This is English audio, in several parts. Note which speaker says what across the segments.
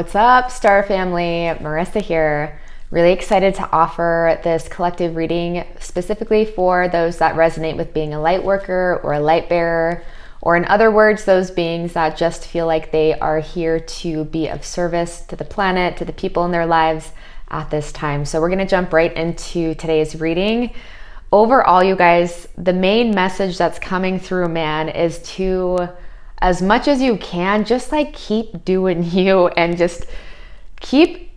Speaker 1: What's up, Star Family? Marissa here. Really excited to offer this collective reading specifically for those that resonate with being a light worker or a light bearer, or in other words, those beings that just feel like they are here to be of service to the planet, to the people in their lives at this time. So we're going to jump right into today's reading. Overall, you guys, the main message that's coming through, man, is to, as much as you can, just like keep doing you and just keep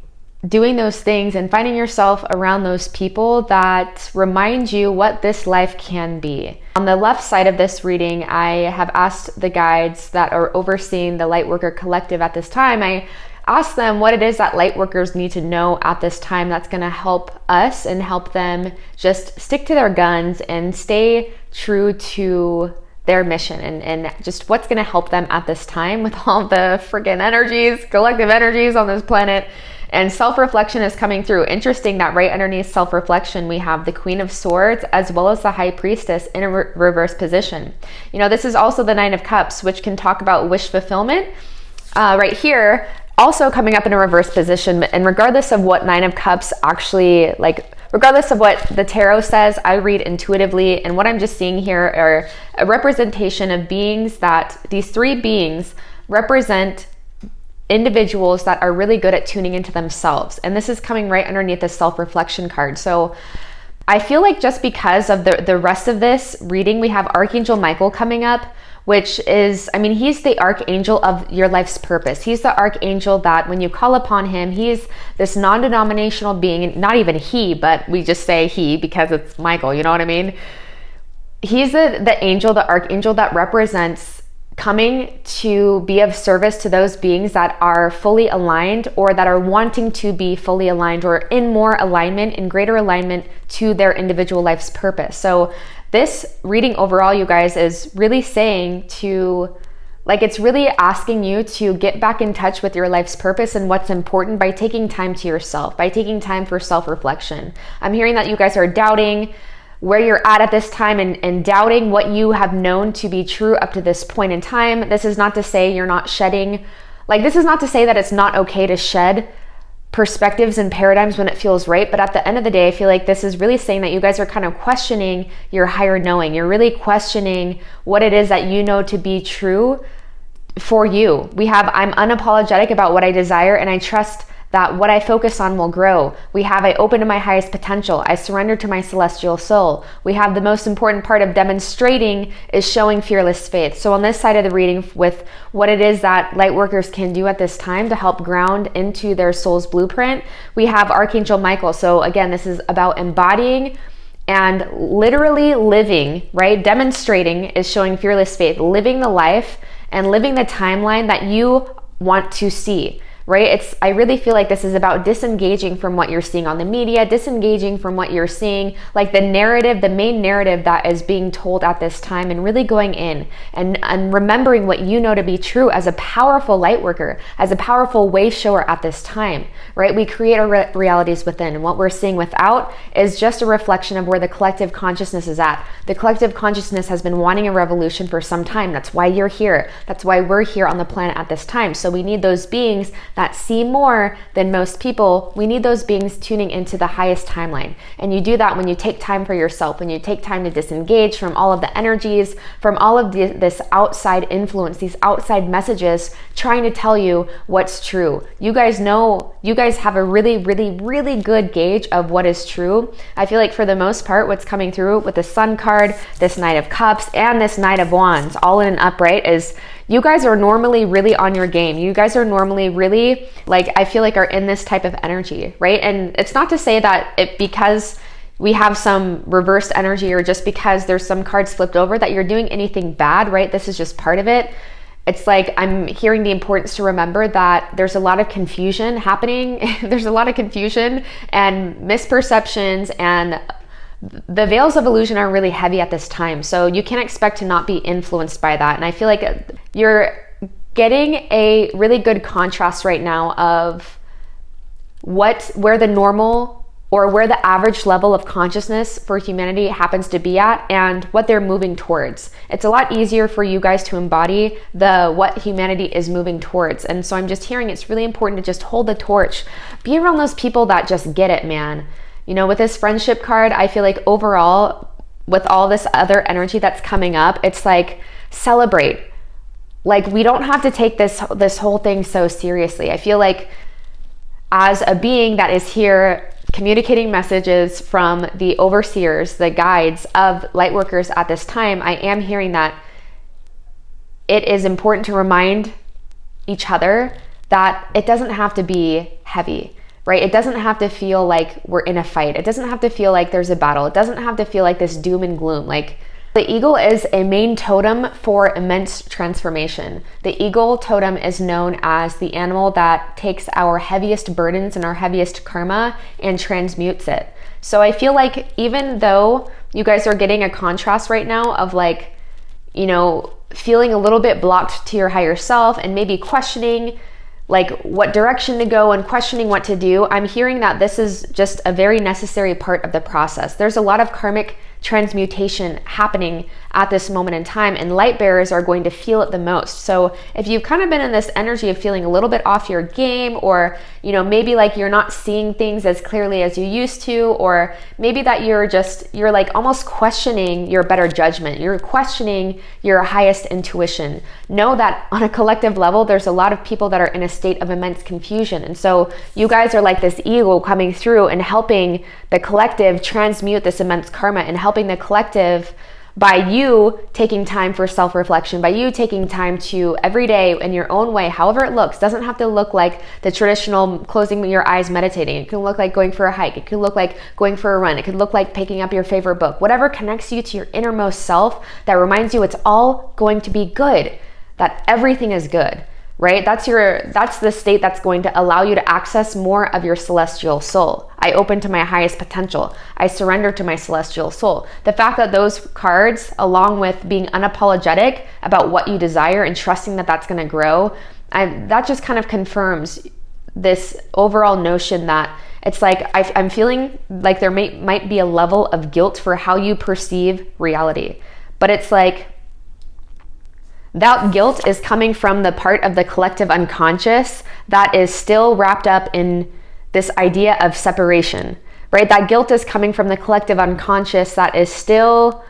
Speaker 1: doing those things and finding yourself around those people that remind you what this life can be. On the left side of this reading, I have asked the guides that are overseeing the Lightworker collective at this time, I asked them what it is that Lightworkers need to know at this time that's going to help us and help them just stick to their guns and stay true to their mission and just what's going to help them at this time with all the freaking energies, collective energies on this planet. And self-reflection is coming through. Interesting that right underneath self-reflection, we have the Queen of Swords as well as the High Priestess in a reverse position. You know, this is also the Nine of Cups, which can talk about wish fulfillment. Right here, also coming up in a reverse position. And regardless of what Nine of Cups actually, regardless of what the tarot says, I read intuitively, and what I'm just seeing here are a representation of beings that these three beings represent individuals that are really good at tuning into themselves. And this is coming right underneath the self-reflection card. So I feel like just because of the rest of this reading, we have Archangel Michael coming up, which is, I mean, he's the archangel of your life's purpose. He's the archangel that when you call upon him, he's this non-denominational being, not even he, but we just say he because it's Michael, you know what I mean? He's the angel, the archangel that represents coming to be of service to those beings that are fully aligned or that are wanting to be fully aligned or in more alignment, in greater alignment to their individual life's purpose. So this reading overall, you guys, is really saying to, it's really asking you to get back in touch with your life's purpose and what's important by taking time to yourself, by taking time for self-reflection. I'm hearing that you guys are doubting where you're at this time and doubting what you have known to be true up to this point in time. This is not to say you're not shedding, this is not to say that it's not okay to shed perspectives and paradigms when it feels right. But at the end of the day, I feel like this is really saying that you guys are kind of questioning your higher knowing. You're really questioning what it is that you know to be true for you. We have, I'm unapologetic about what I desire and I trust that what I focus on will grow. We have, I open to my highest potential. I surrender to my celestial soul. We have the most important part of demonstrating is showing fearless faith. So on this side of the reading with what it is that light workers can do at this time to help ground into their soul's blueprint, we have Archangel Michael. So again, this is about embodying and literally living, right? Demonstrating is showing fearless faith, living the life and living the timeline that you want to see. Right? I really feel like this is about disengaging from what you're seeing on the media, disengaging from what you're seeing, like the narrative, the main narrative that is being told at this time, and really going in and remembering what you know to be true as a powerful light worker, as a powerful way shower at this time, right? We create our realities within, and what we're seeing without is just a reflection of where the collective consciousness is at. The collective consciousness has been wanting a revolution for some time. That's why you're here. That's why we're here on the planet at this time. So we need those beings that see more than most people. We need those beings tuning into the highest timeline. And you do that when you take time for yourself, when you take time to disengage from all of the energies, from all of this outside influence, these outside messages trying to tell you what's true. You guys know, you guys have a really, really, really good gauge of what is true. I feel like for the most part, what's coming through with the Sun card, this Knight of Cups, and this Knight of Wands, all in an upright, is you guys are normally really on your game. You guys are normally really, I feel like are in this type of energy, right? And it's not to say that because we have some reversed energy or just because there's some cards flipped over that you're doing anything bad, right? This is just part of it. It's I'm hearing the importance to remember that there's a lot of confusion happening. There's a lot of confusion and misperceptions, and the veils of illusion are really heavy at this time. So you can't expect to not be influenced by that. And I feel like you're getting a really good contrast right now of where the normal or where the average level of consciousness for humanity happens to be at and what they're moving towards. It's a lot easier for you guys to embody what humanity is moving towards. And so I'm just hearing it's really important to just hold the torch. Be around those people that just get it, man. You know, with this friendship card, I feel like overall, with all this other energy that's coming up, it's like, celebrate. Like, we don't have to take this whole thing so seriously. I feel like as a being that is here communicating messages from the overseers, the guides of lightworkers at this time, I am hearing that it is important to remind each other that it doesn't have to be heavy, right? It doesn't have to feel like we're in a fight. It doesn't have to feel like there's a battle. It doesn't have to feel like this doom and gloom. Like, the eagle is a main totem for immense transformation. The eagle totem is known as the animal that takes our heaviest burdens and our heaviest karma and transmutes it. So I feel like even though you guys are getting a contrast right now of like, you know, feeling a little bit blocked to your higher self and maybe questioning like what direction to go and questioning what to do, I'm hearing that this is just a very necessary part of the process. There's a lot of karmic transmutation happening at this moment in time, and light bearers are going to feel it the most. So if you've kind of been in this energy of feeling a little bit off your game, or, you know, maybe like you're not seeing things as clearly as you used to, or maybe that you're like almost questioning your better judgment, you're questioning your highest intuition, know that on a collective level, there's a lot of people that are in a state of immense confusion. And so you guys are like this eagle coming through and helping the collective transmute this immense karma, and helping the collective by you taking time for self-reflection, by you taking time to every day in your own way, however it looks. Doesn't have to look like the traditional closing your eyes meditating. It can look like going for a hike. It could look like going for a run. It could look like picking up your favorite book. Whatever connects you to your innermost self that reminds you it's all going to be good, that everything is good, right? That's the state that's going to allow you to access more of your celestial soul. I open to my highest potential. I surrender to my celestial soul. The fact that those cards, along with being unapologetic about what you desire and trusting that that's going to grow, that just kind of confirms this overall notion that it's like I'm feeling like there might be a level of guilt for how you perceive reality. But it's like, that guilt is coming from the part of the collective unconscious that is still wrapped up in this idea of separation, right? That guilt is coming from the collective unconscious that is still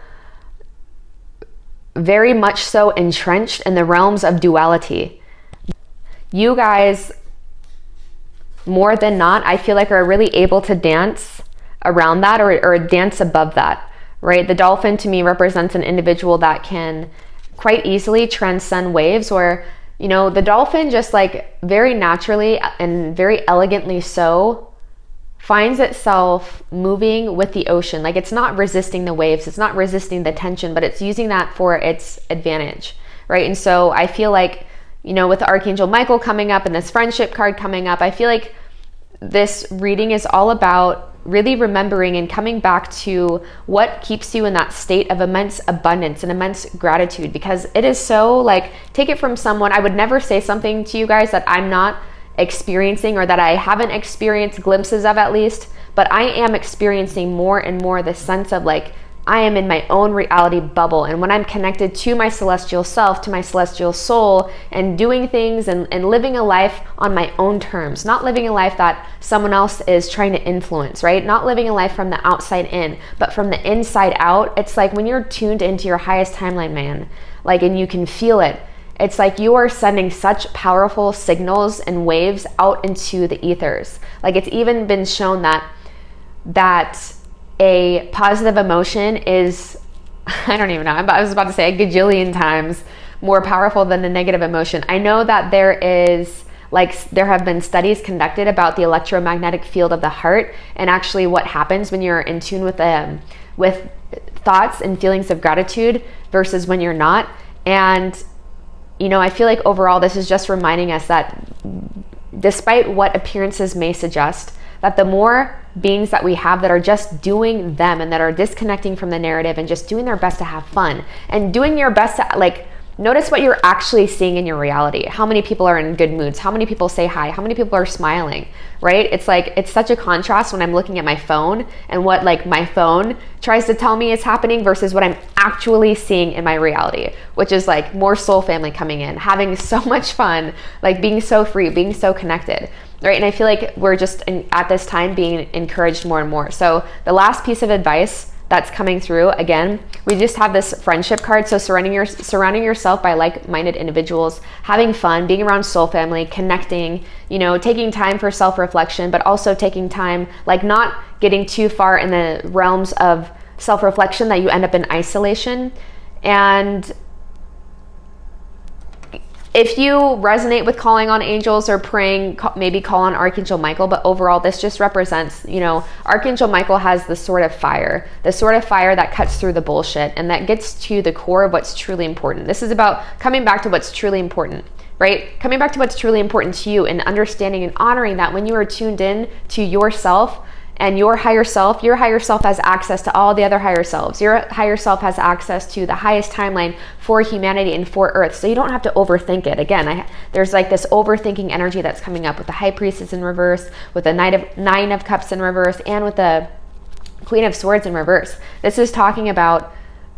Speaker 1: very much so entrenched in the realms of duality. You guys, more than not, I feel like are really able to dance around that or dance above that, right? The dolphin to me represents an individual that can quite easily transcend waves, where, you know, the dolphin just like very naturally and very elegantly so finds itself moving with the ocean. Like, it's not resisting the waves, it's not resisting the tension, but it's using that for its advantage, right? And so I feel like, you know, with Archangel Michael coming up and this friendship card coming up, I feel like this reading is all about really remembering and coming back to what keeps you in that state of immense abundance and immense gratitude, because it is so like, take it from someone. I would never say something to you guys that I'm not experiencing or that I haven't experienced glimpses of, at least, but I am experiencing more and more the sense of like, I am in my own reality bubble. And when I'm connected to my celestial self, to my celestial soul, and doing things and living a life on my own terms, not living a life that someone else is trying to influence, right? Not living a life from the outside in, but from the inside out. It's like when you're tuned into your highest timeline, man, like, and you can feel it. It's like you are sending such powerful signals and waves out into the ethers. Like, it's even been shown that a positive emotion is, I don't even know, I was about to say a gajillion times more powerful than a negative emotion. I know that there have been studies conducted about the electromagnetic field of the heart, and actually what happens when you're in tune with thoughts and feelings of gratitude versus when you're not. And, you know, I feel like overall this is just reminding us that despite what appearances may suggest, that the more beings that we have that are just doing them and that are disconnecting from the narrative and just doing their best to have fun and doing your best to, like, Notice what you're actually seeing in your reality. How many people are in good moods? How many people say hi? How many people are smiling, right? It's like, it's such a contrast when I'm looking at my phone and what like my phone tries to tell me is happening versus what I'm actually seeing in my reality, which is like more soul family coming in, having so much fun, like being so free, being so connected, right? And I feel like we're just at this time being encouraged more and more. So the last piece of advice that's coming through, again, we just have this friendship card. So surrounding yourself by like-minded individuals, having fun, being around soul family, connecting, you know, taking time for self-reflection, but also taking time, like not getting too far in the realms of self-reflection that you end up in isolation. And if you resonate with calling on angels or praying, maybe call on Archangel Michael. But overall, this just represents, you know, Archangel Michael has the sword of fire that cuts through the bullshit and that gets to the core of what's truly important. This is about coming back to what's truly important, right? Coming back to what's truly important to you and understanding and honoring that when you are tuned in to yourself and your higher self has access to all the other higher selves. Your higher self has access to the highest timeline for humanity and for Earth. So you don't have to overthink it. Again, there's like this overthinking energy that's coming up with the High Priestess in reverse, with the Nine of Cups in reverse, and with the Queen of Swords in reverse. This is talking about,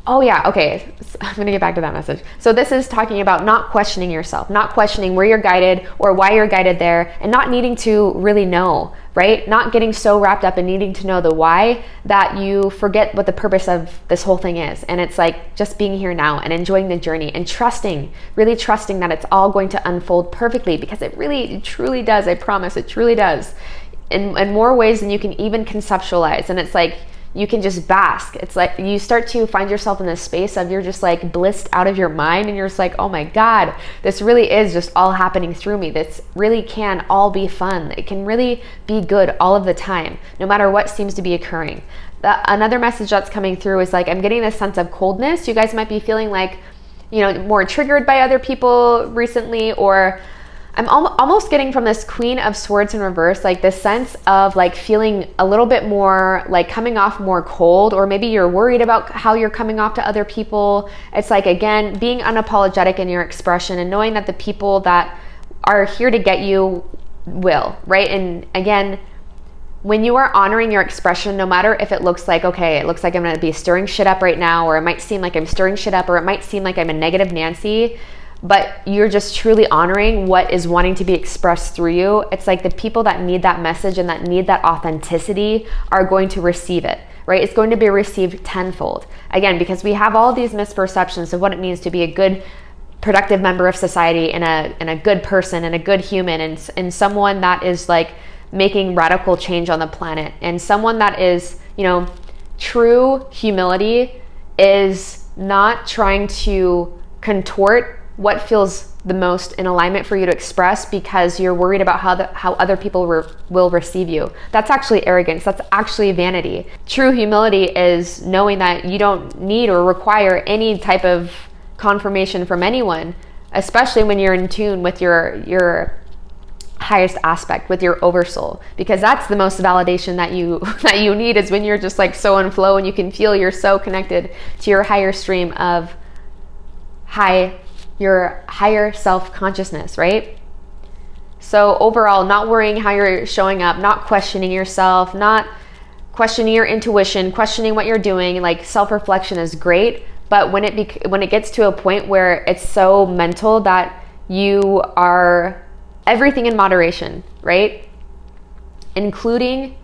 Speaker 1: oh yeah, okay, I'm gonna get back to that message. So this is talking about not questioning yourself, not questioning where you're guided or why you're guided there, and not needing to really know, right? Not getting so wrapped up in needing to know the why that you forget what the purpose of this whole thing is. And it's like just being here now and enjoying the journey and trusting, really trusting that it's all going to unfold perfectly, because it truly does. I promise, it truly does. In more ways than you can even conceptualize. And it's like, you can just bask. It's like you start to find yourself in this space of you're just like blissed out of your mind, and you're just like, oh my God, this really is just all happening through me. This really can all be fun. It can really be good all of the time, no matter what seems to be occurring. Another message that's coming through is like, I'm getting this sense of coldness. You guys might be feeling like, you know, more triggered by other people recently, or I'm almost getting from this Queen of Swords in reverse, like this sense of like feeling a little bit more like coming off more cold, or maybe you're worried about how you're coming off to other people. It's like, again, being unapologetic in your expression and knowing that the people that are here to get you will, right? And again, when you are honoring your expression, no matter if it looks like, okay, it looks like I'm going to be stirring shit up right now, or it might seem like I'm stirring shit up, or it might seem like I'm a negative Nancy, but you're just truly honoring what is wanting to be expressed through you. It's like the people that need that message and that need that authenticity are going to receive it, right? It's going to be received tenfold. Again, because we have all these misperceptions of what it means to be a good, productive member of society, and a good person and a good human, and someone that is like making radical change on the planet, and someone that is, you know, true humility is not trying to contort what feels the most in alignment for you to express because you're worried about how other people will receive you. That's actually arrogance. That's actually vanity. True humility is knowing that you don't need or require any type of confirmation from anyone, especially when you're in tune with your highest aspect, with your oversoul, because that's the most validation that you need, is when you're just like so in flow and you can feel you're so connected to your higher stream of your higher self-consciousness, right? So overall, not worrying how you're showing up, not questioning yourself, not questioning your intuition, questioning what you're doing. Like, self-reflection is great, but when it gets to a point where it's so mental that you are everything in moderation, right? Including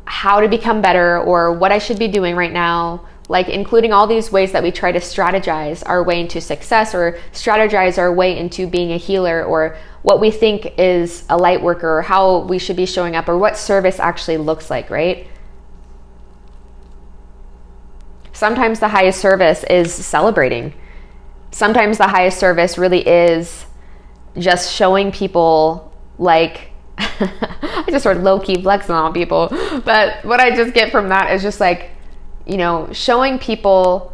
Speaker 1: how to become better, or what I should be doing right now, like including all these ways that we try to strategize our way into success, or strategize our way into being a healer, or what we think is a light worker, or how we should be showing up, or what service actually looks like, right? Sometimes the highest service is celebrating. Sometimes the highest service really is just showing people, like, I just sort of low-key flexing on people, but what I just get from that is just like, you know, showing people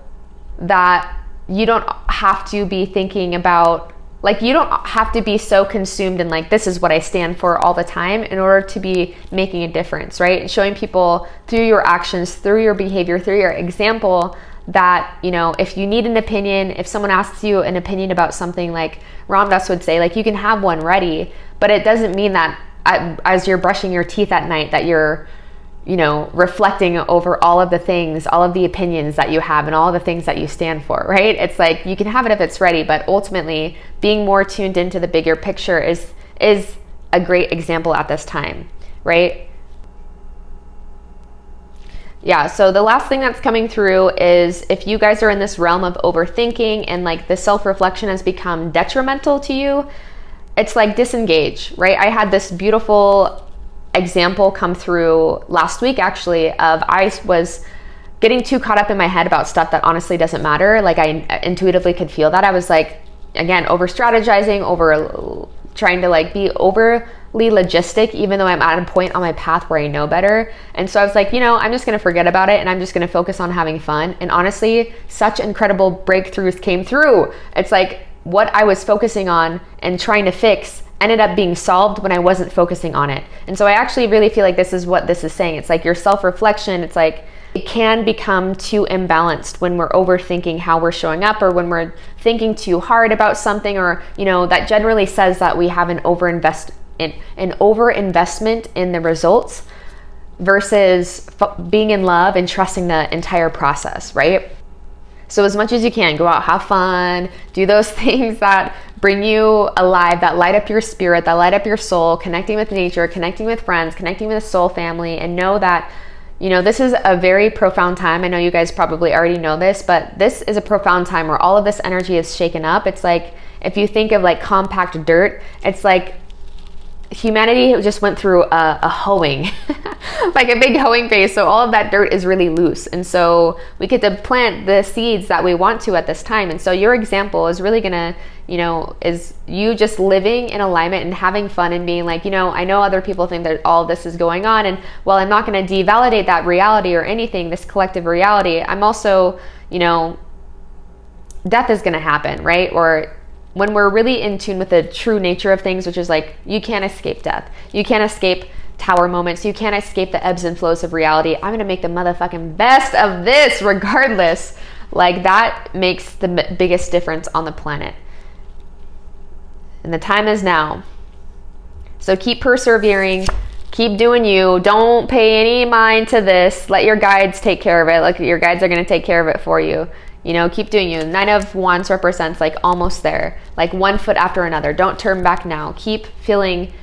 Speaker 1: that you don't have to be thinking about, like, you don't have to be so consumed in like, this is what I stand for all the time in order to be making a difference, right? And showing people through your actions, through your behavior, through your example, that, you know, if you need an opinion, if someone asks you an opinion about something, like Ram Dass would say, like, you can have one ready, but it doesn't mean that as you're brushing your teeth at night that you're, you know, reflecting over all of the things, all of the opinions that you have and all the things that you stand for, right? It's like, you can have it if it's ready, but ultimately being more tuned into the bigger picture is a great example at this time, right? Yeah, so the last thing that's coming through is if you guys are in this realm of overthinking and like the self-reflection has become detrimental to you, it's like disengage, right? I had this beautiful example come through last week, actually, of I was getting too caught up in my head about stuff that honestly doesn't matter. Like, I intuitively could feel that. I was like, again, over strategizing, over trying to like be overly logistic, even though I'm at a point on my path where I know better. And so I was like, you know, I'm just going to forget about it and I'm just going to focus on having fun. And honestly, such incredible breakthroughs came through. It's like what I was focusing on and trying to fix ended up being solved when I wasn't focusing on it. And so I actually really feel like this is what this is saying. It's like your self-reflection, it's like it can become too imbalanced when we're overthinking how we're showing up, or when we're thinking too hard about something, or, you know, that generally says that we have an overinvestment in the results versus being in love and trusting the entire process, right? So as much as you can, go out, have fun, do those things that bring you alive, that light up your spirit, that light up your soul, connecting with nature, connecting with friends, connecting with a soul family, and know that, you know, this is a very profound time. I know you guys probably already know this, but this is a profound time where all of this energy is shaken up. It's like, if you think of like compact dirt, it's like humanity just went through a hoeing, like a big hoeing phase. So all of that dirt is really loose. And so we get to plant the seeds that we want to at this time. And so your example is really gonna, you know, is you just living in alignment and having fun and being like, you know, I know other people think that all this is going on. And while I'm not gonna devalidate that reality or anything, this collective reality, I'm also, you know, death is gonna happen, right? Or when we're really in tune with the true nature of things, which is like, you can't escape death. You can't escape tower moments. You can't escape the ebbs and flows of reality. I'm going to make the motherfucking best of this regardless. Like, that makes the biggest difference on the planet. And the time is now. So keep persevering. Keep doing you. Don't pay any mind to this. Let your guides take care of it. Like, your guides are going to take care of it for you. You know, keep doing you. 9 of Wands represents like almost there, like one foot after another. Don't turn back now. Keep filling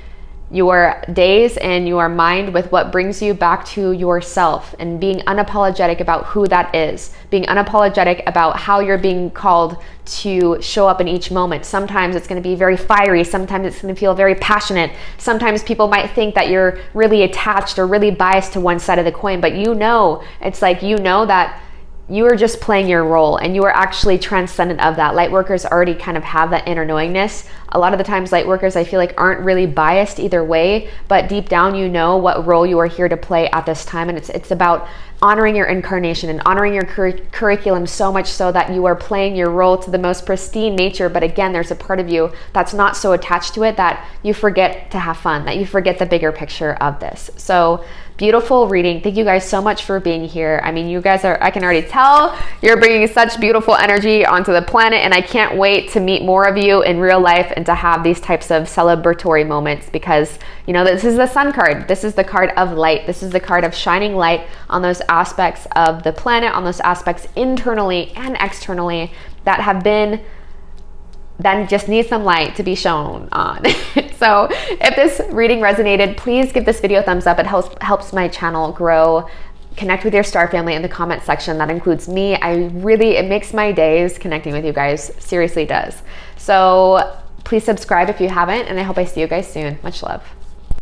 Speaker 1: your days and your mind with what brings you back to yourself, and being unapologetic about who that is, being unapologetic about how you're being called to show up in each moment. Sometimes it's going to be very fiery. Sometimes it's going to feel very passionate. Sometimes people might think that you're really attached or really biased to one side of the coin, but you know, it's like, you know that you are just playing your role and you are actually transcendent of that. Lightworkers already kind of have that inner knowingness. A lot of the times lightworkers, I feel like, aren't really biased either way, but deep down you know what role you are here to play at this time. And it's about honoring your incarnation and honoring your curriculum, so much so that you are playing your role to the most pristine nature. But again, there's a part of you that's not so attached to it that you forget to have fun, that you forget the bigger picture of this. So beautiful reading. Thank you guys so much for being here. I mean, you guys are, I can already tell you're bringing such beautiful energy onto the planet, and I can't wait to meet more of you in real life and to have these types of celebratory moments, because, you know, this is the sun card. This is the card of light. This is the card of shining light on those aspects of the planet, on those aspects internally and externally that just need some light to be shown on. So if this reading resonated, please give this video a thumbs up. It helps my channel grow. Connect with your star family in the comment section. That includes me. It makes my days connecting with you guys. Seriously does. So please subscribe if you haven't, and I hope I see you guys soon. Much love.